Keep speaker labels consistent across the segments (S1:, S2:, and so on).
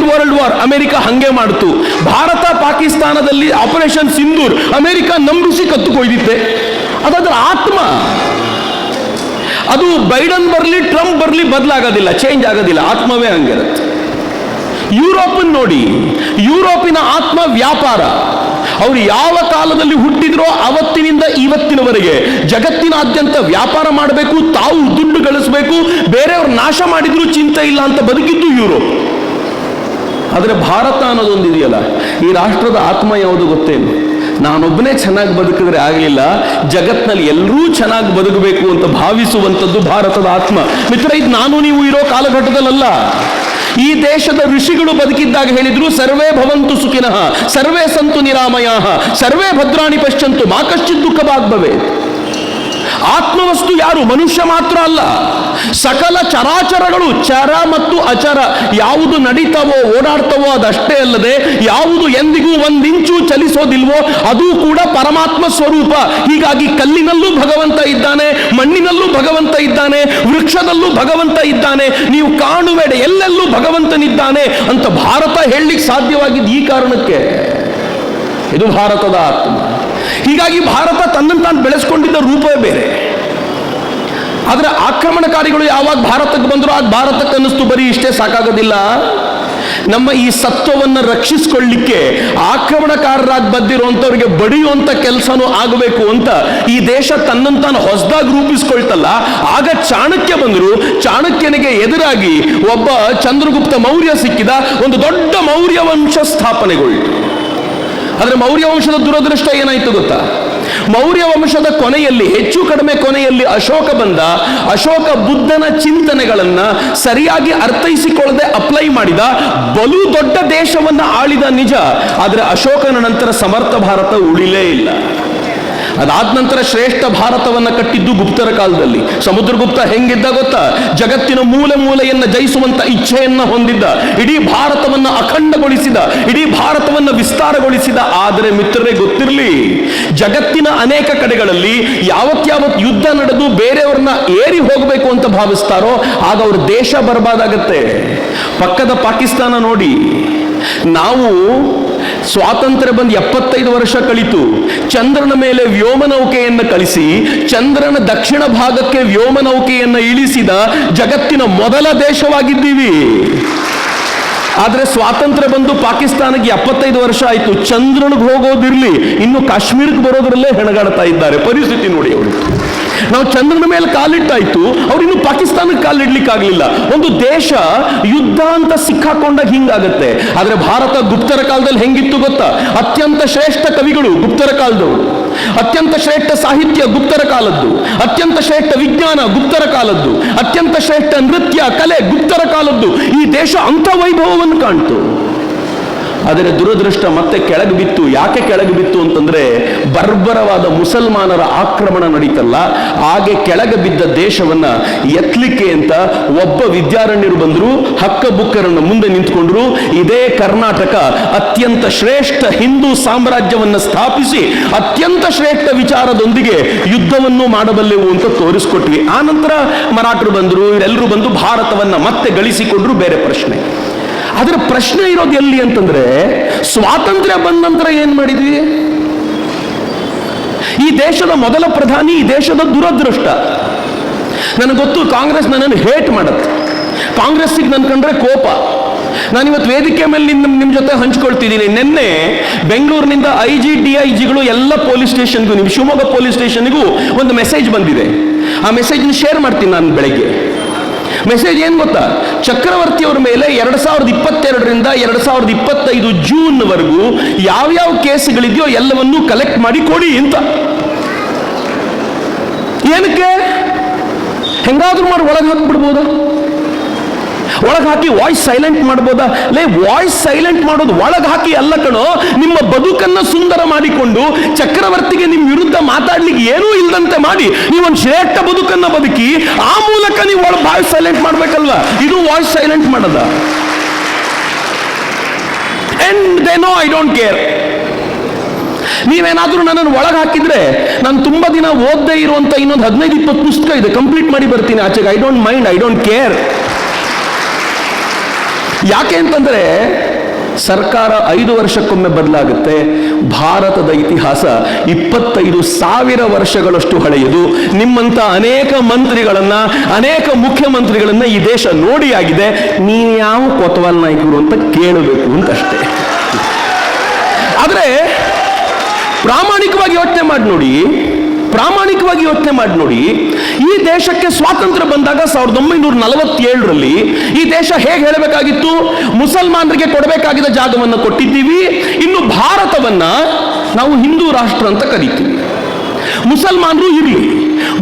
S1: World war America ಹಂಗೆ ಮಾಡ್ತು. ಭಾರತ ಪಾಕಿಸ್ತಾನದಲ್ಲಿ ಆಪರೇಷನ್ ಸಿಂಧೂರ್ ಅಮೆರಿಕ ನಂಬಿಸಿ ಕತ್ತುಕೊಯ್ದಿತ್ತೆ. ಅದಾದ್ರ ಆತ್ಮ. ಅದು ಬೈಡನ್ ಬರಲಿ ಟ್ರಂಪ್ ಬರಲಿ ಬದಲಾಗೋದಿಲ್ಲ, ಚೇಂಜ್ ಆಗೋದಿಲ್ಲ, ಆತ್ಮವೇ ಹಂಗಿರುತ್ತೆ. ಯುರೋಪನ್ ನೋಡಿ, ಯುರೋಪಿನ ಆತ್ಮ ವ್ಯಾಪಾರ. ಅವರು ಯಾವ ಕಾಲದಲ್ಲಿ ಹುಟ್ಟಿದ್ರೋ ಅವತ್ತಿನಿಂದ ಇವತ್ತಿನವರೆಗೆ ಜಗತ್ತಿನಾದ್ಯಂತ ವ್ಯಾಪಾರ ಮಾಡಬೇಕು, ತಾವು ದುಡ್ಡು ಗಳಿಸಬೇಕು, ಬೇರೆಯವ್ರ ನಾಶ ಮಾಡಿದ್ರೂ ಚಿಂತೆ ಇಲ್ಲ ಅಂತ ಬದುಕಿದ್ದು ಯುರೋಪ್. ಆದರೆ ಭಾರತ ಅನ್ನೋದೊಂದಿದೆಯಲ್ಲ, ಈ ರಾಷ್ಟ್ರದ ಆತ್ಮ ಯಾವುದು ಗೊತ್ತೇನು? ನಾನೊಬ್ಬನೇ ಚೆನ್ನಾಗಿ ಬದುಕಿದ್ರೆ ಆಗಲಿಲ್ಲ, ಜಗತ್ನಲ್ಲಿ ಎಲ್ಲರೂ ಚೆನ್ನಾಗಿ ಬದುಕಬೇಕು ಅಂತ ಭಾವಿಸುವಂಥದ್ದು ಭಾರತದ ಆತ್ಮ. ಮಿತ್ರ, ಇದು ನಾನು ನೀವು ಇರೋ ಕಾಲಘಟ್ಟದಲ್ಲ. ಈ ದೇಶದ ಋಷಿಗಳು ಬದುಕಿದ್ದಾಗ ಹೇಳಿದ್ರು, ಸರ್ವೇ ಭವಂತು ಸುಖಿನಃ, ಸರ್ವೇ ಸಂತು ನಿರಾಮಯಾಃ, ಸರ್ವೇ ಭದ್ರಾಣಿ ಪಶ್ಯಂತು, ಮಾ ಕಶ್ಚಿತ್ ದುಃಖ ಭಾಗ್ ಭವೇತ್. ಆತ್ಮವಸ್ತು ಯಾರು? ಮನುಷ್ಯ ಮಾತ್ರ ಅಲ್ಲ, ಸಕಲ ಚರಾಚರಗಳು, ಚರ ಮತ್ತು ಅಚರ, ಯಾವುದು ನಡೀತಾವೋ ಓಡಾಡ್ತಾವೋ ಅದಷ್ಟೇ ಅಲ್ಲದೆ ಯಾವುದು ಎಂದಿಗೂ ಒಂದಿಂಚು ಚಲಿಸೋದಿಲ್ವೋ ಅದು ಕೂಡ ಪರಮಾತ್ಮ ಸ್ವರೂಪ. ಹೀಗಾಗಿ ಕಲ್ಲಿನಲ್ಲೂ ಭಗವಂತ ಇದ್ದಾನೆ, ಮಣ್ಣಿನಲ್ಲೂ ಭಗವಂತ ಇದ್ದಾನೆ, ವೃಕ್ಷದಲ್ಲೂ ಭಗವಂತ ಇದ್ದಾನೆ, ನೀವು ಕಾಣುವೆಡೆ ಎಲ್ಲೆಲ್ಲೂ ಭಗವಂತನಿದ್ದಾನೆ ಅಂತ ಭಾರತ ಹೇಳಲಿಕ್ಕೆ ಸಾಧ್ಯವಾಗಿದ್ದು ಈ ಕಾರಣಕ್ಕೆ. ಇದು ಭಾರತದ ಆತ್ಮ. ಹೀಗಾಗಿ ಭಾರತ ತನ್ನನ್ನು ತಾನು ಬೆಳೆಸ್ಕೊಂಡಿದ್ದ ರೂಪವೇ ಬೇರೆ. ಆದರೆ ಆಕ್ರಮಣಕಾರಿಗಳು ಯಾವಾಗ ಭಾರತಕ್ಕೆ ಬಂದರೂ ಆಗ ಭಾರತಕ್ಕೆ ಅನ್ನಿಸ್ತು ಬರೀ ಇಷ್ಟೇ ಸಾಕಾಗೋದಿಲ್ಲ, ನಮ್ಮ ಈ ಸತ್ವವನ್ನು ರಕ್ಷಿಸಿಕೊಳ್ಳಿಕ್ಕೆ ಆಕ್ರಮಣಕಾರರಾಗಿ ಬಂದಿರುವಂಥವ್ರಿಗೆ ಬಡಿಯುವಂಥ ಕೆಲಸನೂ ಆಗಬೇಕು ಅಂತ ಈ ದೇಶ ತನ್ನನ್ನು ತಾನು ಹೊಸದಾಗಿ ರೂಪಿಸ್ಕೊಳ್ತಲ್ಲ. ಆಗ ಚಾಣಕ್ಯ ಬಂದರು. ಚಾಣಕ್ಯನಿಗೆ ಎದುರಾಗಿ ಒಬ್ಬ ಚಂದ್ರಗುಪ್ತ ಮೌರ್ಯ ಸಿಕ್ಕಿದ. ಒಂದು ದೊಡ್ಡ ಮೌರ್ಯ ವಂಶ ಸ್ಥಾಪನೆಗೊಳ್ಳಿತು. ಆದರೆ ಮೌರ್ಯ ವಂಶದ ದುರದೃಷ್ಟ ಏನಾಯ್ತು ಗೊತ್ತಾ? ಮೌರ್ಯ ವಂಶದ ಕೊನೆಯಲ್ಲಿ, ಹೆಚ್ಚು ಕಡಿಮೆ ಕೊನೆಯಲ್ಲಿ ಅಶೋಕ ಬಂದ. ಅಶೋಕ ಬುದ್ಧನ ಚಿಂತನೆಗಳನ್ನ ಸರಿಯಾಗಿ ಅರ್ಥೈಸಿಕೊಳ್ಳದೆ ಅಪ್ಲೈ ಮಾಡಿದ. ಬಲು ದೊಡ್ಡ ದೇಶವನ್ನ ಆಳಿದ ನಿಜ, ಆದರೆ ಅಶೋಕನ ನಂತರ ಸಮರ್ಥ ಭಾರತ ಉಳಿಲೇ ಇಲ್ಲ. ಅದಾದ ನಂತರ ಶ್ರೇಷ್ಠ ಭಾರತವನ್ನು ಕಟ್ಟಿದ್ದು ಗುಪ್ತರ ಕಾಲದಲ್ಲಿ. ಸಮುದ್ರಗುಪ್ತ ಹೆಂಗಿದ್ದ ಗೊತ್ತಾ? ಜಗತ್ತಿನ ಮೂಲೆ ಮೂಲೆಯನ್ನು ಜಯಿಸುವಂತ ಇಚ್ಛೆಯನ್ನ ಹೊಂದಿದ್ದ, ಇಡೀ ಭಾರತವನ್ನು ಅಖಂಡಗೊಳಿಸಿದ, ಇಡೀ ಭಾರತವನ್ನು ವಿಸ್ತಾರಗೊಳಿಸಿದ. ಆದರೆ ಮಿತ್ರರೇ ಗೊತ್ತಿರಲಿ, ಜಗತ್ತಿನ ಅನೇಕ ಕಡೆಗಳಲ್ಲಿ ಯಾವತ್ಯಾವತ್ ಯುದ್ಧ ನಡೆದು ಬೇರೆಯವ್ರನ್ನ ಏರಿ ಹೋಗಬೇಕು ಅಂತ ಭಾವಿಸ್ತಾರೋ ಆಗ ಅವ್ರ ದೇಶ ಬರ್ಬಾದಾಗತ್ತೆ. ಪಕ್ಕದ ಪಾಕಿಸ್ತಾನ ನೋಡಿ, ನಾವು ಸ್ವಾತಂತ್ರ್ಯ ಬಂದು 75 ವರ್ಷ ಕಳಿತು. ಚಂದ್ರನ ಮೇಲೆ ವ್ಯೋಮನೌಕೆಯನ್ನು ಕಳಿಸಿ ಚಂದ್ರನ ದಕ್ಷಿಣ ಭಾಗಕ್ಕೆ ವ್ಯೋಮನೌಕೆಯನ್ನು ಇಳಿಸಿದ ಜಗತ್ತಿನ ಮೊದಲ ದೇಶವಾಗಿದ್ದೀವಿ. ಆದರೆ ಸ್ವಾತಂತ್ರ್ಯ ಬಂದು ಪಾಕಿಸ್ತಾನಕ್ಕೆ 75 ವರ್ಷ ಆಯಿತು. ಚಂದ್ರನಿಗೆ ಹೋಗೋದಿರ್ಲಿ, ಇನ್ನು ಕಾಶ್ಮೀರಕ್ಕೆ ಬರೋದ್ರಲ್ಲೇ ಹೆಣಗಾಡ್ತಾ ಇದ್ದಾರೆ. ಪರಿಸ್ಥಿತಿ ನೋಡಿ ಅವರು. ನಾವು ಚಂದ್ರನ ಮೇಲೆ ಕಾಲಿಟ್ಟಾಯ್ತು, ಅವ್ರು ಇನ್ನು ಪಾಕಿಸ್ತಾನಕ್ಕೆ ಕಾಲಿಡ್ಲಿಕ್ಕಾಗಲಿಲ್ಲ. ಒಂದು ದೇಶ ಯುದ್ಧ ಅಂತ ಸಿಕ್ಕಾಕೊಂಡಾಗ ಹಿಂಗಾಗತ್ತೆ. ಆದರೆ ಭಾರತ ಗುಪ್ತರ ಕಾಲದಲ್ಲಿ ಹೆಂಗಿತ್ತು ಗೊತ್ತಾ? ಅತ್ಯಂತ ಶ್ರೇಷ್ಠ ಕವಿಗಳು ಗುಪ್ತರ ಕಾಲದವರು, ಅತ್ಯಂತ ಶ್ರೇಷ್ಠ ಸಾಹಿತ್ಯ ಗುಪ್ತರ ಕಾಲದ್ದು, ಅತ್ಯಂತ ಶ್ರೇಷ್ಠ ವಿಜ್ಞಾನ ಗುಪ್ತರ ಕಾಲದ್ದು, ಅತ್ಯಂತ ಶ್ರೇಷ್ಠ ನೃತ್ಯ ಕಲೆ ಗುಪ್ತರ ಕಾಲದ್ದು. ಈ ದೇಶ ಅಂಥ ವೈಭವವನ್ನು ಕಾಣ್ತು. ಆದರೆ ದುರದೃಷ್ಟ ಮತ್ತೆ ಕೆಳಗೆ ಬಿತ್ತು. ಯಾಕೆ ಕೆಳಗೆ ಬಿತ್ತು ಅಂತಂದ್ರೆ, ಬರ್ಬರವಾದ ಮುಸಲ್ಮಾನರ ಆಕ್ರಮಣ ನಡೀತಲ್ಲ, ಹಾಗೆ ಕೆಳಗೆ ಬಿದ್ದ ದೇಶವನ್ನ ಎತ್ತಲಿಕ್ಕೆ ಅಂತ ಒಬ್ಬ ವಿದ್ಯಾರಣ್ಯರು ಬಂದರು, ಹಕ್ಕ ಬುಕ್ಕರನ್ನು ಮುಂದೆ ನಿಂತ್ಕೊಂಡ್ರು. ಇದೇ ಕರ್ನಾಟಕ ಅತ್ಯಂತ ಶ್ರೇಷ್ಠ ಹಿಂದೂ ಸಾಮ್ರಾಜ್ಯವನ್ನು ಸ್ಥಾಪಿಸಿ ಅತ್ಯಂತ ಶ್ರೇಷ್ಠ ವಿಚಾರದೊಂದಿಗೆ ಯುದ್ಧವನ್ನು ಮಾಡಬಲ್ಲೆವು ಅಂತ ತೋರಿಸ್ಕೊಟ್ವಿ. ಆ ನಂತರ ಮರಾಠರು ಬಂದರು, ಇವರೆಲ್ಲರೂ ಬಂದು ಭಾರತವನ್ನ ಮತ್ತೆ ಗಳಿಸಿಕೊಂಡ್ರು. ಬೇರೆ ಪ್ರಶ್ನೆ. ಅದರ ಪ್ರಶ್ನೆ ಇರೋದು ಎಲ್ಲಿ ಅಂತಂದ್ರೆ, ಸ್ವಾತಂತ್ರ್ಯ ಬಂದ ನಂತರ ಏನ್ ಮಾಡಿದ್ವಿ? ಈ ದೇಶದ ಮೊದಲ ಪ್ರಧಾನಿ, ಈ ದೇಶದ ದುರದೃಷ್ಟ. ನನಗೆ ಗೊತ್ತು, ಕಾಂಗ್ರೆಸ್ ನನ್ನನ್ನು ಹೇಟ್ ಮಾಡುತ್ತೆ, ಕಾಂಗ್ರೆಸ್ಸಿಗೆ ನನ್ನ ಕಂಡ್ರೆ ಕೋಪ. ನಾನಿವತ್ತು ವೇದಿಕೆ ಮೇಲೆ ನಿಮ್ಮ ಜೊತೆ ಹಂಚ್ಕೊಳ್ತಿದ್ದೀನಿ. ನಿನ್ನೆ ಬೆಂಗಳೂರಿನಿಂದ IG DIGಗಳು ಎಲ್ಲ ಪೊಲೀಸ್ ಸ್ಟೇಷನ್ಗೂ, ನಿಮ್ಮ ಶಿವಮೊಗ್ಗ ಪೊಲೀಸ್ ಸ್ಟೇಷನ್ಗೂ ಒಂದು ಮೆಸೇಜ್ ಬಂದಿದೆ. ಆ ಮೆಸೇಜ್ನ ಶೇರ್ ಮಾಡ್ತೀನಿ ನಾನು ಬೆಳಗ್ಗೆ. ಮೆಸೇಜ್ ಏನ್ ಗೊತ್ತಾ? ಚಕ್ರವರ್ತಿ ಅವರ ಮೇಲೆ 2022ರಿಂದ 2025 ಜೂನ್ವರೆಗೂ ಯಾವ್ಯಾವ ಕೇಸ್ಗಳಿದೆಯೋ ಎಲ್ಲವನ್ನೂ ಕಲೆಕ್ಟ್ ಮಾಡಿ ಕೊಡಿ ಅಂತ. ಏನಕ್ಕೆ? ಹೆಂಗಾದ್ರೂ ಮಾಡಿ ಒಳಗೆ ಹಾಕ್ಬಿಡ್ಬೋದಾ? ಒಳಗೆ ಹಾಕಿ ವಾಯ್ಸ್ ಸೈಲೆಂಟ್ ಮಾಡ್ಬೋದಾ? ವಾಯ್ಸ್ ಸೈಲೆಂಟ್ ಮಾಡೋದು ಒಳಗೆ ಹಾಕಿ ಅಲ್ಲ ಕಣೋ, ನಿಮ್ಮ ಬದುಕನ್ನು ಸುಂದರ ಮಾಡಿಕೊಂಡು ಚಕ್ರವರ್ತಿಗೆ ನಿಮ್ಮ ವಿರುದ್ಧ ಮಾತಾಡ್ಲಿಕ್ಕೆ ಏನೂ ಇಲ್ಲದಂತೆ ಮಾಡಿ ನೀವೊಂದು ಶ್ರೇಷ್ಠ ಬದುಕನ್ನು ಬದುಕಿ ಆ ಮೂಲಕ ನೀವು ಒಳಗೆ ವಾಯ್ಸ್ ಸೈಲೆಂಟ್ ಮಾಡ್ಬೇಕಲ್ವಾ? ಇದು ವಾಯ್ಸ್ ಸೈಲೆಂಟ್ ಮಾಡೋದ? And they know I don't care. ನೀವೇನಾದ್ರೂ ನನ್ನನ್ನು ಒಳಗೆ ಹಾಕಿದ್ರೆ ನಾನು ತುಂಬಾ ದಿನ ಓದದೇ ಇರುವಂತ ಇನ್ನೊಂದು 15-20 ಪುಸ್ತಕ ಇದೆ, ಕಂಪ್ಲೀಟ್ ಮಾಡಿ ಬರ್ತೀನಿ ಆಚೆಗೆ. I don't mind, I don't care. ಯಾಕೆ ಅಂತಂದ್ರೆ ಸರ್ಕಾರ 5 ವರ್ಷಕ್ಕೊಮ್ಮೆ ಬದಲಾಗುತ್ತೆ. ಭಾರತದ ಇತಿಹಾಸ 25,000 ವರ್ಷಗಳಷ್ಟು ಹಳೆಯದು. ನಿಮ್ಮಂತ ಅನೇಕ ಮಂತ್ರಿಗಳನ್ನ, ಅನೇಕ ಮುಖ್ಯಮಂತ್ರಿಗಳನ್ನ ಈ ದೇಶ ನೋಡಿ ಆಗಿದೆ. ನೀವು ಯಾವ ಕೊತವಾಲ್ ನಾಯಕರು ಅಂತ ಕೇಳಬೇಕು ಅಂತಷ್ಟೇ. ಆದ್ರೆ ಪ್ರಾಮಾಣಿಕವಾಗಿ ಯೋಚನೆ ಮಾಡಿ ನೋಡಿ, ಈ ದೇಶಕ್ಕೆ ಸ್ವಾತಂತ್ರ್ಯ ಬಂದಾಗ 1947ರಲ್ಲಿ ಈ ದೇಶ ಹೇಗೆ ಹೇಳಬೇಕಾಗಿತ್ತು? ಮುಸಲ್ಮಾನರಿಗೆ ಕೊಡಬೇಕಾಗಿದ್ದ ಜಾಗವನ್ನು ಕೊಟ್ಟಿದ್ದೀವಿ, ಇನ್ನು ಭಾರತವನ್ನ ನಾವು ಹಿಂದೂ ರಾಷ್ಟ್ರ ಅಂತ ಕರೀತೀವಿ. ಮುಸಲ್ಮಾನರು ಇರಲಿ.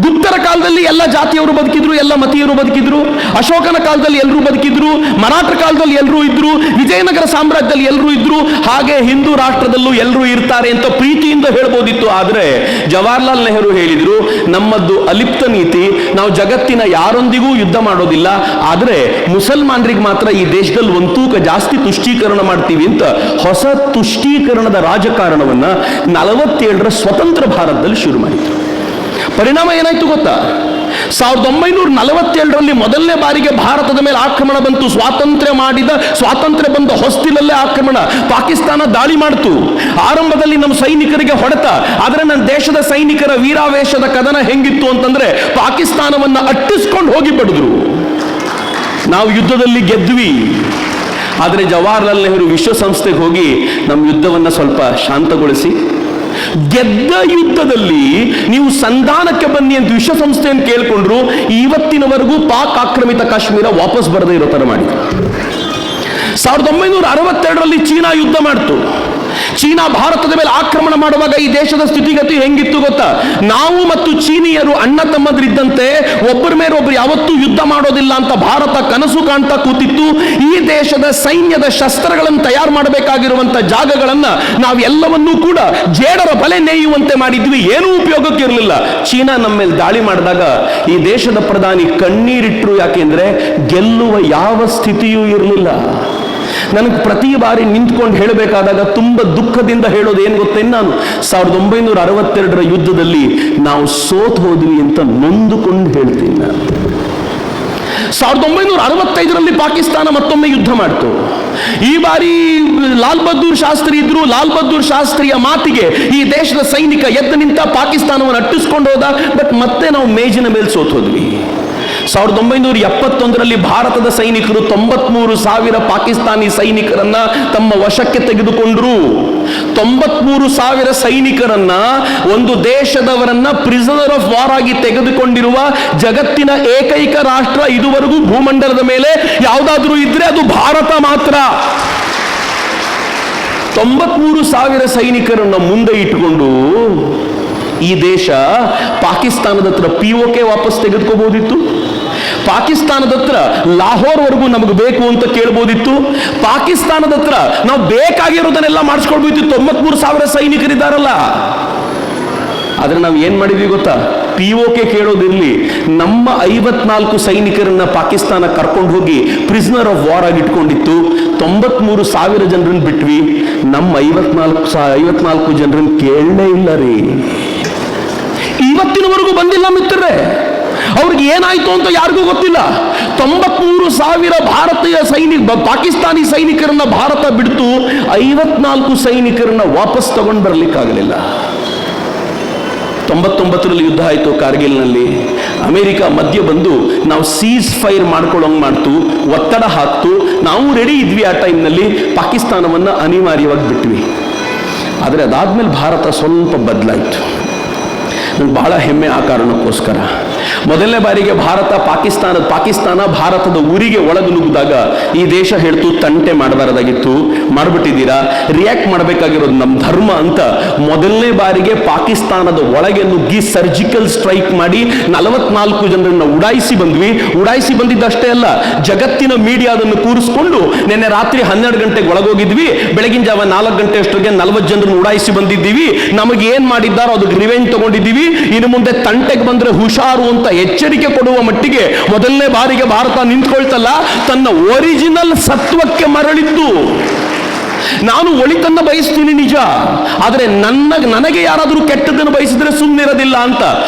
S1: ಗುಪ್ತರ ಕಾಲದಲ್ಲಿ ಎಲ್ಲ ಜಾತಿಯವರು ಬದುಕಿದ್ರು, ಎಲ್ಲ ಮತೀಯರು ಬದುಕಿದ್ರು. ಅಶೋಕನ ಕಾಲದಲ್ಲಿ ಎಲ್ಲರೂ ಬದುಕಿದ್ರು. ಮರಾಠ ಕಾಲದಲ್ಲಿ ಎಲ್ಲರೂ ಇದ್ರು. ವಿಜಯನಗರ ಸಾಮ್ರಾಜ್ಯದಲ್ಲಿ ಎಲ್ಲರೂ ಇದ್ರು. ಹಾಗೆ ಹಿಂದೂ ರಾಷ್ಟ್ರದಲ್ಲೂ ಎಲ್ಲರೂ ಇರ್ತಾರೆ ಅಂತ ಪ್ರೀತಿಯಿಂದ ಹೇಳ್ಬೋದಿತ್ತು. ಆದರೆ ಜವಾಹರ್ಲಾಲ್ ನೆಹರು ಹೇಳಿದ್ರು, ನಮ್ಮದ್ದು ಅಲಿಪ್ತ ನೀತಿ, ನಾವು ಜಗತ್ತಿನ ಯಾರೊಂದಿಗೂ ಯುದ್ಧ ಮಾಡೋದಿಲ್ಲ, ಆದರೆ ಮುಸಲ್ಮಾನರಿಗೆ ಮಾತ್ರ ಈ ದೇಶದಲ್ಲಿ ಒಂದು ತೂಕ ಜಾಸ್ತಿ ತುಷ್ಟೀಕರಣ ಮಾಡ್ತೀವಿ ಅಂತ ಹೊಸ ತುಷ್ಟೀಕರಣದ ರಾಜಕಾರಣವನ್ನ 47ರ ಸ್ವತಂತ್ರ ಭಾರತದಲ್ಲಿ ಶುರು ಮಾಡಿದ್ರು. ಪರಿಣಾಮ ಏನಾಯ್ತು ಗೊತ್ತಾ? 1947ರಲ್ಲಿ ಮೊದಲನೇ ಬಾರಿಗೆ ಭಾರತದ ಮೇಲೆ ಆಕ್ರಮಣ ಬಂತು. ಸ್ವಾತಂತ್ರ್ಯ ಬಂದ ಹೊಸ್ತಿಲಲ್ಲೇ ಆಕ್ರಮಣ. ಪಾಕಿಸ್ತಾನ ದಾಳಿ ಮಾಡ್ತು. ಆರಂಭದಲ್ಲಿ ನಮ್ಮ ಸೈನಿಕರಿಗೆ ಹೊಡೆತ. ಆದರೆ ನನ್ನ ದೇಶದ ಸೈನಿಕರ ವೀರಾವೇಶದ ಕದನ ಹೆಂಗಿತ್ತು ಅಂತಂದ್ರೆ, ಪಾಕಿಸ್ತಾನವನ್ನ ಅಟ್ಟಿಸ್ಕೊಂಡು ಹೋಗಿ ಬಡಿದ್ರು. ನಾವು ಯುದ್ಧದಲ್ಲಿ ಗೆದ್ವಿ. ಆದರೆ ಜವಾಹರ್ಲಾಲ್ ನೆಹರು ವಿಶ್ವಸಂಸ್ಥೆಗೆ ಹೋಗಿ ನಮ್ಮ ಯುದ್ಧವನ್ನ ಸ್ವಲ್ಪ ಶಾಂತಗೊಳಿಸಿ, ಗೆದ್ದ ಯುದ್ಧದಲ್ಲಿ ನೀವು ಸಂಧಾನಕ್ಕೆ ಬನ್ನಿ ಅಂತ ವಿಶ್ವಸಂಸ್ಥೆಯನ್ನು ಕೇಳಿಕೊಂಡ್ರು. ಇವತ್ತಿನವರೆಗೂ ಪಾಕ್ ಆಕ್ರಮಿತ ಕಾಶ್ಮೀರ ವಾಪಸ್ ಬರದೇ ಇರೋ ತರ ಮಾಡಿದ್ರು. 1962ರಲ್ಲಿ ಚೀನಾ ಯುದ್ಧ ಮಾಡ್ತು. ಚೀನಾ ಭಾರತದ ಮೇಲೆ ಆಕ್ರಮಣ ಮಾಡುವಾಗ ಈ ದೇಶದ ಸ್ಥಿತಿಗತಿ ಹೆಂಗಿತ್ತು ಗೊತ್ತಾ? ನಾವು ಮತ್ತು ಚೀನಿಯರು ಅಣ್ಣ ತಮ್ಮದ್ರಿದ್ದಂತೆ, ಒಬ್ಬರ ಮೇಲೆ ಒಬ್ರು ಯಾವತ್ತೂ ಯುದ್ಧ ಮಾಡೋದಿಲ್ಲ ಅಂತ ಭಾರತ ಕನಸು ಕಾಣ್ತಾ ಕೂತಿತ್ತು. ಈ ದೇಶದ ಸೈನ್ಯದ ಶಸ್ತ್ರಗಳನ್ನು ತಯಾರು ಮಾಡಬೇಕಾಗಿರುವಂತ ಜಾಗಗಳನ್ನ ನಾವೆಲ್ಲವನ್ನೂ ಕೂಡ ಜೇಡರ ಬಲೆ ನೇಯುವಂತೆ ಮಾಡಿದ್ವಿ. ಏನೂ ಉಪಯೋಗಕ್ಕೆ ಇರಲಿಲ್ಲ. ಚೀನಾ ನಮ್ಮ ಮೇಲೆ ದಾಳಿ ಮಾಡಿದಾಗ ಈ ದೇಶದ ಪ್ರಧಾನಿ ಕಣ್ಣೀರಿಟ್ರು. ಯಾಕೆಂದ್ರೆ ಗೆಲ್ಲುವ ಯಾವ ಸ್ಥಿತಿಯೂ ಇರಲಿಲ್ಲ. ನನಗೆ ಪ್ರತಿ ಬಾರಿ ನಿಂತ್ಕೊಂಡು ಹೇಳಬೇಕಾದಾಗ ತುಂಬಾ ದುಃಖದಿಂದ ಹೇಳೋದು ಏನು ಗೊತ್ತೇನು? ನಾನು 1962ರ ಯುದ್ಧದಲ್ಲಿ ನಾವು ಸೋತ್ ಹೋದ್ವಿ ಅಂತ ನೊಂದುಕೊಂಡು ಹೇಳ್ತೀನಿ. ನಾನು 1965ರಲ್ಲಿ ಪಾಕಿಸ್ತಾನ ಮತ್ತೊಮ್ಮೆ ಯುದ್ಧ ಮಾಡ್ತು. ಈ ಬಾರಿ ಲಾಲ್ ಬಹದ್ದೂರ್ ಶಾಸ್ತ್ರಿ ಇದ್ರು. ಲಾಲ್ ಬಹದ್ದೂರ್ ಶಾಸ್ತ್ರಿಯ ಮಾತಿಗೆ ಈ ದೇಶದ ಸೈನಿಕ ಎದ್ದು ನಿಂತ ಪಾಕಿಸ್ತಾನವನ್ನು ಅಟ್ಟಿಸ್ಕೊಂಡು ಹೋದ. ಬಟ್ ಮತ್ತೆ ನಾವು ಮೇಜಿನ ಮೇಲೆ ಸೋತ್ ಹೋದ್ವಿ. 1971ರಲ್ಲಿ ಭಾರತದ ಸೈನಿಕರು 93,000 ಪಾಕಿಸ್ತಾನಿ ಸೈನಿಕರನ್ನ ತಮ್ಮ ವಶಕ್ಕೆ ತೆಗೆದುಕೊಂಡ್ರು. 93,000 ಸೈನಿಕರನ್ನ, ಒಂದು ದೇಶದವರನ್ನ ಪ್ರಿಸನರ್ ಆಫ್ ವಾರ್ ಆಗಿ ತೆಗೆದುಕೊಂಡಿರುವ ಜಗತ್ತಿನ ಏಕೈಕ ರಾಷ್ಟ್ರ ಇದುವರೆಗೂ ಭೂಮಂಡಲದ ಮೇಲೆ ಯಾವುದಾದ್ರೂ ಇದ್ರೆ ಅದು ಭಾರತ ಮಾತ್ರ. 93,000 ಸೈನಿಕರನ್ನ ಮುಂದೆ ಇಟ್ಟುಕೊಂಡು ಈ ದೇಶ ಪಾಕಿಸ್ತಾನದ ಹತ್ರ POK ವಾಪಸ್ ತೆಗೆದುಕೋಬಹುದಿತ್ತು. ಪಾಕಿಸ್ತಾನದ ಹತ್ರ ಲಾಹೋರ್ವರೆಗೂ ನಮಗೆ ಬೇಕು ಅಂತ ಕೇಳ್ಬೋದಿತ್ತು. ಪಾಕಿಸ್ತಾನದ ಹತ್ರ ನಾವು ಬೇಕಾಗಿರೋದನ್ನೆಲ್ಲ ಮಾಡಿಸ್ಕೊಳ್ಬೋದಿತ್ತು. 93,000 ಸೈನಿಕರಿದ್ದಾರಲ್ಲ. ಆದ್ರೆ ನಾವು ಏನ್ ಮಾಡಿದ್ವಿ ಗೊತ್ತಾ? POK ಕೇಳೋದಿರ್ಲಿ, ನಮ್ಮ 54 ಸೈನಿಕರನ್ನ ಪಾಕಿಸ್ತಾನ ಕರ್ಕೊಂಡು ಹೋಗಿ ಪ್ರಿಸನರ್ ಆಫ್ ವಾರ್ ಆಗಿ ಇಟ್ಕೊಂಡಿತ್ತು. 93,000 ಜನರನ್ನು ಬಿಟ್ವಿ. ನಮ್ಮ 54 ಜನರನ್ನು ಕೇಳಲೇ ಇಲ್ಲ ರೀ. ಇವತ್ತಿನವರೆಗೂ ಬಂದಿಲ್ಲ ಮಿತ್ರರೇ. ಅವ್ರಿಗೆ ಏನಾಯ್ತು ಅಂತ ಯಾರಿಗೂ ಗೊತ್ತಿಲ್ಲ. 93,000 ಭಾರತೀಯ ಪಾಕಿಸ್ತಾನಿ ಸೈನಿಕರನ್ನ ಭಾರತ ಬಿಡ್ತು. 54 ಸೈನಿಕರನ್ನ ವಾಪಸ್ ತಗೊಂಡು ಬರ್ಲಿಕ್ಕಾಗಲಿಲ್ಲ. 99ರಲ್ಲಿ ಯುದ್ಧ ಆಯಿತು ಕಾರ್ಗಿಲ್ನಲ್ಲಿ. ಅಮೆರಿಕ ಮಧ್ಯ ಬಂದು ನಾವು ಸೀಸ್ ಫೈರ್ ಮಾಡ್ಕೊಳ್ಳೋಂಗೆ ಮಾಡ್ತು, ಒತ್ತಡ ಹಾಕ್ತು. ನಾವು ರೆಡಿ ಇದ್ವಿ ಆ ಟೈಮ್ನಲ್ಲಿ. ಪಾಕಿಸ್ತಾನವನ್ನು ಅನಿವಾರ್ಯವಾಗಿ ಬಿಟ್ವಿ. ಆದರೆ ಅದಾದ್ಮೇಲೆ ಭಾರತ ಸ್ವಲ್ಪ ಬದಲಾಯಿತು. ನನಗೆ ಬಹಳ ಹೆಮ್ಮೆ ಆ ಕಾರಣಕ್ಕೋಸ್ಕರ. ಮೊದಲನೇ ಬಾರಿಗೆ ಪಾಕಿಸ್ತಾನ ಭಾರತದ ಊರಿಗೆ ಒಳಗೆ ನುಗ್ಗಿದಾಗ ಈ ದೇಶ ಹೇಳ್ತು ತಂಟೆ ಮಾಡಬಾರದಾಗಿತ್ತು, ಮಾಡಿಬಿಟ್ಟಿದ್ದೀರಾ, ರಿಯಾಕ್ಟ್ ಮಾಡಬೇಕಾಗಿರೋದು ನಮ್ಮ ಧರ್ಮ ಅಂತ ಮೊದಲನೇ ಬಾರಿಗೆ ಪಾಕಿಸ್ತಾನದ ಒಳಗೆ ನುಗ್ಗಿ ಸರ್ಜಿಕಲ್ ಸ್ಟ್ರೈಕ್ ಮಾಡಿ 44 ಜನರನ್ನ ಉಡಾಯಿಸಿ ಬಂದ್ವಿ. ಉಡಾಯಿಸಿ ಬಂದಿದ್ದಷ್ಟೇ ಅಲ್ಲ, ಜಗತ್ತಿನ ಮೀಡಿಯಾದನ್ನು ಕೂರಿಸ್ಕೊಂಡು ನಿನ್ನೆ ರಾತ್ರಿ 12 ಗಂಟೆಗೆ ಒಳಗೋಗಿದ್ವಿ. ಬೆಳಗಿನ ಜಾವ 4 ಗಂಟೆ ಅಷ್ಟೊತ್ತಿಗೆ 40 ಜನರನ್ನು ಉಡಾಯಿಸಿ ಬಂದಿದ್ದೀವಿ. ನಮಗೆ ಏನ್ ಮಾಡಿದ್ದಾರೋ ಅದಕ್ಕೆ ರಿವೆಂಜ್ ತಗೊಂಡಿದ್ದೀವಿ. ಇನ್ನು ಮುಂದೆ ತಂಟೆಗೆ ಬಂದ್ರೆ ಹುಷಾರು ಅಂತ ಎಚ್ಚರಿಕೆ ಕೊಡುವ ಮಟ್ಟಿಗೆ ಮೊದಲನೇ ಬಾರಿಗೆ ಭಾರತ ನಿಂತ್ಕೊಳ್ತಲ್ಲ, ತನ್ನ ಒರಿಜಿನಲ್ ಸತ್ವಕ್ಕೆ ಮರಳಿದ್ದು. ನಾನು ಒಳಿತನ್ನ ಬಯಸ್ತೀನಿ ನಿಜ, ಆದರೆ ನನಗೆ ಯಾರಾದರೂ ಕೆಟ್ಟದನ್ನು ಬಯಸಿದ್ರೆ ಸುಮ್ಮನಿರೋದಿಲ್ಲ ಅಂತ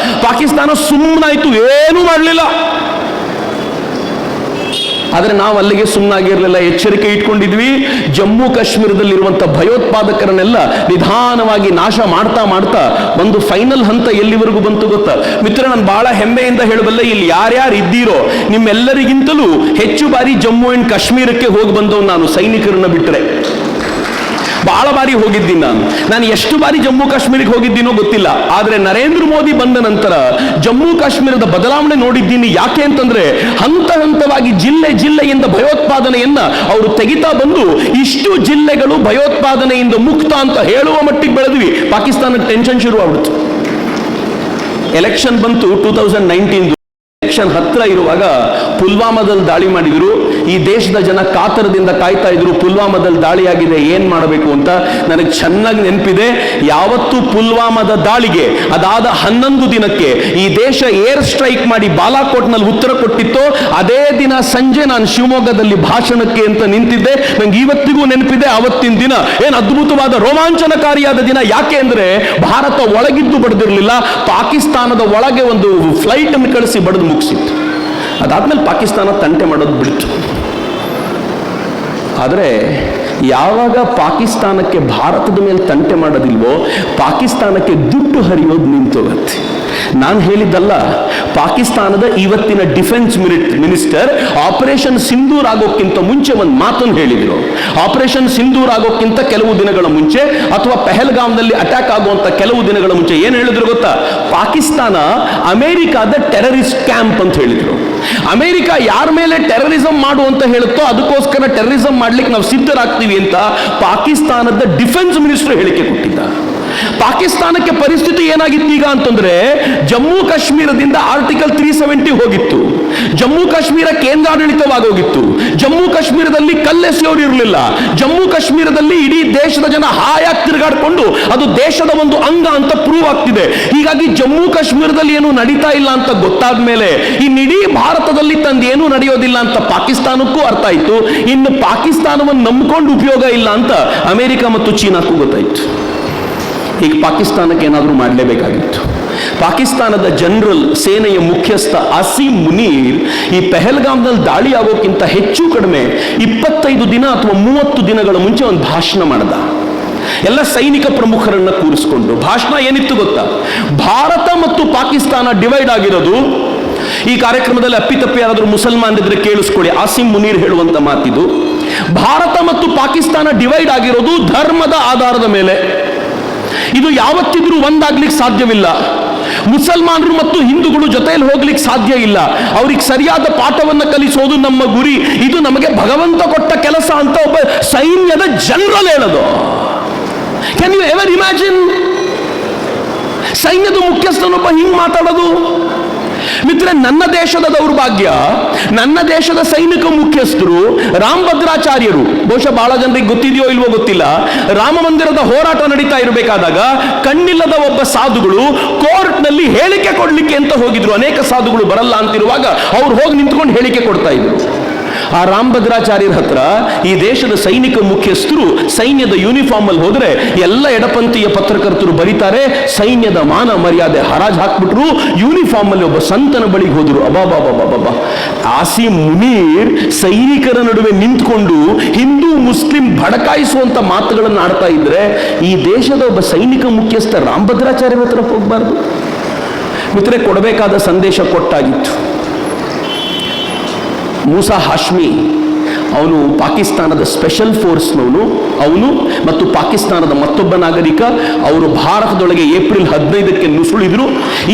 S1: ಪಾಕಿಸ್ತಾನ ಸುಮ್ಮನಾಯ್ತು, ಏನೂ ಮಾಡಲಿಲ್ಲ. ಆದರೆ ನಾವು ಅಲ್ಲಿಗೆ ಸುಮ್ಮನಾಗಿರಲಿಲ್ಲ, ಎಚ್ಚರಿಕೆ ಇಟ್ಕೊಂಡಿದ್ವಿ. ಜಮ್ಮು ಕಾಶ್ಮೀರದಲ್ಲಿರುವಂಥ ಭಯೋತ್ಪಾದಕರನ್ನೆಲ್ಲ ನಿಧಾನವಾಗಿ ನಾಶ ಮಾಡ್ತಾ ಮಾಡ್ತಾ ಒಂದು ಫೈನಲ್ ಹಂತ ಎಲ್ಲಿವರೆಗೂ ಬಂತು ಗೊತ್ತಾ ಮಿತ್ರ? ನಾನು ಬಹಳ ಹೆಮ್ಮೆಯಿಂದ ಹೇಳಬಲ್ಲೆ, ಇಲ್ಲಿ ಯಾರ್ಯಾರು ಇದ್ದೀರೋ ನಿಮ್ಮೆಲ್ಲರಿಗಿಂತಲೂ ಹೆಚ್ಚು ಬಾರಿ ಜಮ್ಮು ಅಂಡ್ ಕಾಶ್ಮೀರಕ್ಕೆ ಹೋಗಿ ಬಂದವ್ ನಾನು, ಸೈನಿಕರನ್ನ ಬಿಟ್ಟರೆ. ಬಹಳ ಬಾರಿ ಹೋಗಿದ್ದೀನಿ ನಾನು ಎಷ್ಟು ಬಾರಿ ಜಮ್ಮು ಕಾಶ್ಮೀರಕ್ಕೆ ಹೋಗಿದ್ದೀನೋ ಗೊತ್ತಿಲ್ಲ, ಆದರೆ ನರೇಂದ್ರ ಮೋದಿ ಬಂದ ನಂತರ ಜಮ್ಮು ಕಾಶ್ಮೀರದ ಬದಲಾವಣೆ ನೋಡಿದ್ದೀನಿ. ಯಾಕೆ ಅಂತಂದ್ರೆ ಹಂತ ಹಂತವಾಗಿ ಜಿಲ್ಲೆಯಿಂದ ಭಯೋತ್ಪಾದನೆಯನ್ನ ಅವರು ತೆಗಿತಾ ಬಂದು ಇಷ್ಟು ಜಿಲ್ಲೆಗಳು ಭಯೋತ್ಪಾದನೆಯಿಂದ ಮುಕ್ತ ಅಂತ ಹೇಳುವ ಮಟ್ಟಿಗೆ ಬೆಳೆದ್ವಿ. ಪಾಕಿಸ್ತಾನಕ್ಕೆ ಟೆನ್ಷನ್ ಶುರು ಆಗ್ಬಿಡ್ತು. ಎಲೆಕ್ಷನ್ ಬಂತು 2019. ಎಲೆಕ್ಷನ್ ಹತ್ರ ಇರುವಾಗ ಪುಲ್ವಾಮಾದಲ್ಲಿ ದಾಳಿ ಮಾಡಿದ್ರು. ಈ ದೇಶದ ಜನ ಕಾತರದಿಂದ ಕಾಯ್ತಾ ಇದ್ರು, ಪುಲ್ವಾಮಾದಲ್ಲಿ ದಾಳಿಯಾಗಿದೆ, ಏನ್ ಮಾಡಬೇಕು ಅಂತ. ನನಗೆ ಚೆನ್ನಾಗಿ ನೆನಪಿದೆ, ಯಾವತ್ತು ಪುಲ್ವಾಮಾದ ದಾಳಿಗೆ ಅದಾದ 11 ದಿನಕ್ಕೆ ಈ ದೇಶ ಏರ್ ಸ್ಟ್ರೈಕ್ ಮಾಡಿ ಬಾಲಾಕೋಟ್ನಲ್ಲಿ ಉತ್ತರ ಕೊಟ್ಟಿತ್ತೋ ಅದೇ ದಿನ ಸಂಜೆ ನಾನು ಶಿವಮೊಗ್ಗದಲ್ಲಿ ಭಾಷಣಕ್ಕೆ ಅಂತ ನಿಂತಿದ್ದೆ. ನಂಗೆ ಇವತ್ತಿಗೂ ನೆನಪಿದೆ, ಅವತ್ತಿನ ದಿನ ಏನು ಅದ್ಭುತವಾದ ರೋಮಾಂಚನಕಾರಿಯಾದ ದಿನ. ಯಾಕೆ ಅಂದ್ರೆ ಭಾರತ ಒಳಗಿದ್ದು ಬಡ್ದಿರಲಿಲ್ಲ, ಪಾಕಿಸ್ತಾನದ ಒಳಗೆ ಒಂದು ಫ್ಲೈಟ್ ಅನ್ನು ಕಳಿಸಿ ಬಡ್ದು ಮುಗಿಸಿತ್ತು. ಅದಾದ್ಮೇಲೆ ಪಾಕಿಸ್ತಾನ ತಂಟೆ ಮಾಡೋದು ಬಿಡ್ತು. ಆದರೆ ಯಾವಾಗ ಪಾಕಿಸ್ತಾನಕ್ಕೆ ಭಾರತದ ಮೇಲೆ ತಂಟೆ ಮಾಡೋದಿಲ್ವೋ ಪಾಕಿಸ್ತಾನಕ್ಕೆ ದುಡ್ಡು ಹರಿಯೋದು ನಿಂತೋಗತ್ತೆ. ನಾನು ಹೇಳಿದ್ದಲ್ಲ, ಪಾಕಿಸ್ತಾನದ ಇವತ್ತಿನ ಡಿಫೆನ್ಸ್ ಮಿನಿಸ್ಟರ್ ಆಪರೇಷನ್ ಸಿಂಧೂರ್ ಆಗೋಕ್ಕಿಂತ ಮುಂಚೆ ಒಂದು ಮಾತನ್ನು ಹೇಳಿದ್ರು. ಆಪರೇಷನ್ ಸಿಂಧೂರ್ ಆಗೋಕ್ಕಿಂತ ಕೆಲವು ದಿನಗಳ ಮುಂಚೆ ಅಥವಾ ಪೆಹಲ್ಗಾಮ್ನಲ್ಲಿ ಅಟ್ಯಾಕ್ ಆಗುವಂತ ಕೆಲವು ದಿನಗಳ ಮುಂಚೆ ಏನು ಹೇಳಿದ್ರು ಗೊತ್ತಾ? ಪಾಕಿಸ್ತಾನ ಅಮೆರಿಕಾದ ಟೆರರಿಸ್ಟ್ ಕ್ಯಾಂಪ್ ಅಂತ ಹೇಳಿದ್ರು. ಅಮೆರಿಕ ಯಾರ ಮೇಲೆ ಟೆರರಿಸಂ ಮಾಡು ಅಂತ ಹೇಳುತ್ತೋ ಅದಕ್ಕೋಸ್ಕರ ಟೆರರಿಸಂ ಮಾಡ್ಲಿಕ್ಕೆ ನಾವು ಸಿದ್ಧರಾಗ್ತೀವಿ ಅಂತ ಪಾಕಿಸ್ತಾನದ ಡಿಫೆನ್ಸ್ ಮಿನಿಸ್ಟರ್ ಹೇಳಿಕೆ ಕೊಟ್ಟಿದ್ದ. ಪಾಕಿಸ್ತಾನಕ್ಕೆ ಪರಿಸ್ಥಿತಿ ಏನಾಗಿತ್ತು ಈಗ ಅಂತಂದ್ರೆ, ಜಮ್ಮು ಕಾಶ್ಮೀರದಿಂದ ಆರ್ಟಿಕಲ್ 370 ಹೋಗಿತ್ತು. ಜಮ್ಮು ಕಾಶ್ಮೀರ ಕೇಂದ್ರಾಡಳಿತವಾಗೋಗಿತ್ತು. ಜಮ್ಮು ಕಾಶ್ಮೀರದಲ್ಲಿ ಕಲ್ಲೆಸೆಯೋರು ಇರಲಿಲ್ಲ. ಜಮ್ಮು ಕಾಶ್ಮೀರದಲ್ಲಿ ಇಡೀ ದೇಶದ ಜನ ಹಾಯಾಗಿ ತಿರುಗಾಡಿಕೊಂಡು ಅದು ದೇಶದ ಒಂದು ಅಂಗ ಅಂತ ಪ್ರೂವ್ ಆಗ್ತಿದೆ. ಹೀಗಾಗಿ ಜಮ್ಮು ಕಾಶ್ಮೀರದಲ್ಲಿ ಏನು ನಡೀತಾ ಇಲ್ಲ ಅಂತ ಗೊತ್ತಾದ ಮೇಲೆ ಇನ್ನಿಡೀ ಭಾರತದಲ್ಲಿ ತಂದೇನು ನಡೆಯೋದಿಲ್ಲ ಅಂತ ಪಾಕಿಸ್ತಾನಕ್ಕೂ ಅರ್ಥ ಆಯ್ತು. ಇನ್ನು ಪಾಕಿಸ್ತಾನವನ್ನು ನಂಬಿಕೊಂಡು ಉಪಯೋಗ ಇಲ್ಲ ಅಂತ ಅಮೆರಿಕ ಮತ್ತು ಚೀನಾಕ್ಕೂ ಗೊತ್ತಾಯ್ತು. ಈಗ ಪಾಕಿಸ್ತಾನಕ್ಕೆ ಏನಾದರೂ ಮಾಡಲೇಬೇಕಾಗಿತ್ತು. ಪಾಕಿಸ್ತಾನದ ಜನರಲ್ ಸೇನೆಯ ಮುಖ್ಯಸ್ಥ ಆಸಿಮ್ ಮುನೀರ್ ಈ ಪೆಹಲ್ಗಾಮ್ನಲ್ಲಿ ದಾಳಿ ಆಗೋಕ್ಕಿಂತ ಹೆಚ್ಚು ಕಡಿಮೆ 25 ದಿನ ಅಥವಾ 30 ದಿನಗಳ ಮುಂಚೆ ಒಂದು ಭಾಷಣ ಮಾಡಿದ. ಎಲ್ಲ ಸೈನಿಕ ಪ್ರಮುಖರನ್ನ ಕೂರಿಸಿಕೊಂಡು ಭಾಷಣ ಏನಿತ್ತು ಗೊತ್ತಾ? ಭಾರತ ಮತ್ತು ಪಾಕಿಸ್ತಾನ ಡಿವೈಡ್ ಆಗಿರೋದು, ಈ ಕಾರ್ಯಕ್ರಮದಲ್ಲಿ ಅಪ್ಪಿತಪ್ಪಿ ಯಾರಾದರೂ ಮುಸಲ್ಮಾನರಿದ್ರೆ ಕೇಳಿಸ್ಕೊಳ್ಳಿ, ಆಸಿಮ್ ಮುನೀರ್ ಹೇಳುವಂತ ಮಾತಿದು. ಭಾರತ ಮತ್ತು ಪಾಕಿಸ್ತಾನ ಡಿವೈಡ್ ಆಗಿರೋದು ಧರ್ಮದ ಆಧಾರದ ಮೇಲೆ. ಇದು ಯಾವತ್ತಿದ್ರೂ ಒಂದಾಗ್ಲಿಕ್ಕೆ ಸಾಧ್ಯವಿಲ್ಲ. ಮುಸಲ್ಮಾನರು ಮತ್ತು ಹಿಂದೂಗಳು ಜೊತೆಯಲ್ಲಿ ಹೋಗ್ಲಿಕ್ಕೆ ಸಾಧ್ಯ ಇಲ್ಲ. ಅವ್ರಿಗೆ ಸರಿಯಾದ ಪಾಠವನ್ನು ಕಲಿಸೋದು ನಮ್ಮ ಗುರಿ. ಇದು ನಮಗೆ ಭಗವಂತ ಕೊಟ್ಟ ಕೆಲಸ ಅಂತ ಒಬ್ಬ ಸೈನ್ಯದ ಜನರಲ್ ಹೇಳೋದು. Can you ever imagine? ಸೈನ್ಯದ ಮುಖ್ಯಸ್ಥನೊಬ್ಬ ಹಿಂಗ್ ಮಾತಾಡೋದು. ಮಿತ್ರ, ನನ್ನ ದೇಶದ ದೌರ್ಭಾಗ್ಯ, ನನ್ನ ದೇಶದ ಸೈನಿಕ ಮುಖ್ಯಸ್ಥರು ರಾಮಭದ್ರಾಚಾರ್ಯರು, ಬಹುಶಃ ಬಹಳ ಜನರಿಗೆ ಗೊತ್ತಿದೆಯೋ ಇಲ್ವೋ ಗೊತ್ತಿಲ್ಲ, ರಾಮ ಮಂದಿರದ ಹೋರಾಟ ನಡೀತಾ ಇರಬೇಕಾದಾಗ ಕಣ್ಣಿಲ್ಲದ ಒಬ್ಬ ಸಾಧುಗಳು ಕೋರ್ಟ್ನಲ್ಲಿ ಹೇಳಿಕೆ ಕೊಡ್ಲಿಕ್ಕೆ ಅಂತ ಹೋಗಿದ್ರು. ಅನೇಕ ಸಾಧುಗಳು ಬರಲ್ಲ ಅಂತಿರುವಾಗ ಅವ್ರು ಹೋಗಿ ನಿಂತ್ಕೊಂಡು ಹೇಳಿಕೆ ಕೊಡ್ತಾ ಇದ್ರು. ಆ ರಾಮಭದ್ರಾಚಾರ್ಯರ ಹತ್ರ ಈ ದೇಶದ ಸೈನಿಕ ಮುಖ್ಯಸ್ಥರು ಸೈನ್ಯದ ಯೂನಿಫಾರ್ಮ್ ಅಲ್ಲಿ ಹೋದ್ರೆ ಎಲ್ಲ ಎಡಪಂಥೀಯ ಪತ್ರಕರ್ತರು ಬರೀತಾರೆ, ಸೈನ್ಯದ ಮಾನ ಮರ್ಯಾದೆ ಹರಾಜ್ ಹಾಕ್ಬಿಟ್ರು. ಯೂನಿಫಾರ್ಮ್ ಅಲ್ಲಿ ಒಬ್ಬ ಸಂತನ ಬಳಿಗೆ ಹೋದ್ರು. ಅಬಾಬಾಬಾಬಾಬಾ, ಆಸಿಮ್ ಮುನೀರ್ ಸೈನಿಕರ ನಡುವೆ ನಿಂತ್ಕೊಂಡು ಹಿಂದೂ ಮುಸ್ಲಿಂ ಭಡಕಾಯಿಸುವಂತ ಮಾತುಗಳನ್ನು ಆಡ್ತಾ ಇದ್ರೆ ಈ ದೇಶದ ಒಬ್ಬ ಸೈನಿಕ ಮುಖ್ಯಸ್ಥ ರಾಮಭದ್ರಾಚಾರ್ಯರ ಹತ್ರ ಹೋಗ್ಬಾರ್ದು. ಮಿತ್ರರೆ, ಕೊಡಬೇಕಾದ ಸಂದೇಶ ಕೊಟ್ಟಾಗಿತ್ತು. ಮೂಸಾ ಹಾಶ್ಮಿ ಅವನು ಪಾಕಿಸ್ತಾನದ ಸ್ಪೆಷಲ್ ಫೋರ್ಸ್ನವನು. ಅವನು ಮತ್ತು ಪಾಕಿಸ್ತಾನದ ಮತ್ತೊಬ್ಬ ನಾಗರಿಕ ಅವರು ಭಾರತದೊಳಗೆ ಏಪ್ರಿಲ್ 15ಕ್ಕೆ ನುಸುಳಿದ್ರು.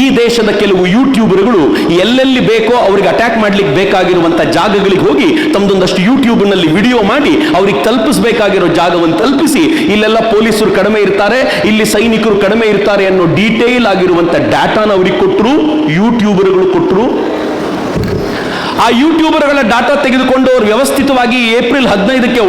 S1: ಈ ದೇಶದ ಕೆಲವು ಯೂಟ್ಯೂಬರ್ಗಳು ಎಲ್ಲೆಲ್ಲಿ ಬೇಕೋ ಅವ್ರಿಗೆ ಅಟ್ಯಾಕ್ ಮಾಡ್ಲಿಕ್ಕೆ ಬೇಕಾಗಿರುವಂತ ಜಾಗಗಳಿಗೆ ಹೋಗಿ ತಮ್ಮದೊಂದಷ್ಟು ಯೂಟ್ಯೂಬ್ನಲ್ಲಿ ವಿಡಿಯೋ ಮಾಡಿ ಅವ್ರಿಗೆ ತಲುಪಿಸಬೇಕಾಗಿರೋ ಜಾಗವನ್ನು ತಲುಪಿಸಿ, ಇಲ್ಲೆಲ್ಲ ಪೊಲೀಸರು ಕಡಿಮೆ ಇರ್ತಾರೆ, ಇಲ್ಲಿ ಸೈನಿಕರು ಕಡಿಮೆ ಇರ್ತಾರೆ ಅನ್ನೋ ಡೀಟೇಲ್ ಆಗಿರುವಂತ ಡಾಟಾನ ಅವ್ರಿಗೆ ಕೊಟ್ಟರು, ಯೂಟ್ಯೂಬರ್ಗಳು ಕೊಟ್ಟರು. ಆ ಯೂಟ್ಯೂಬರ್ಗಳ ಡಾಟಾ ತೆಗೆದುಕೊಂಡು ಅವರು ವ್ಯವಸ್ಥಿತವಾಗಿ ಏಪ್ರಿಲ್ 15ಕ್ಕೆ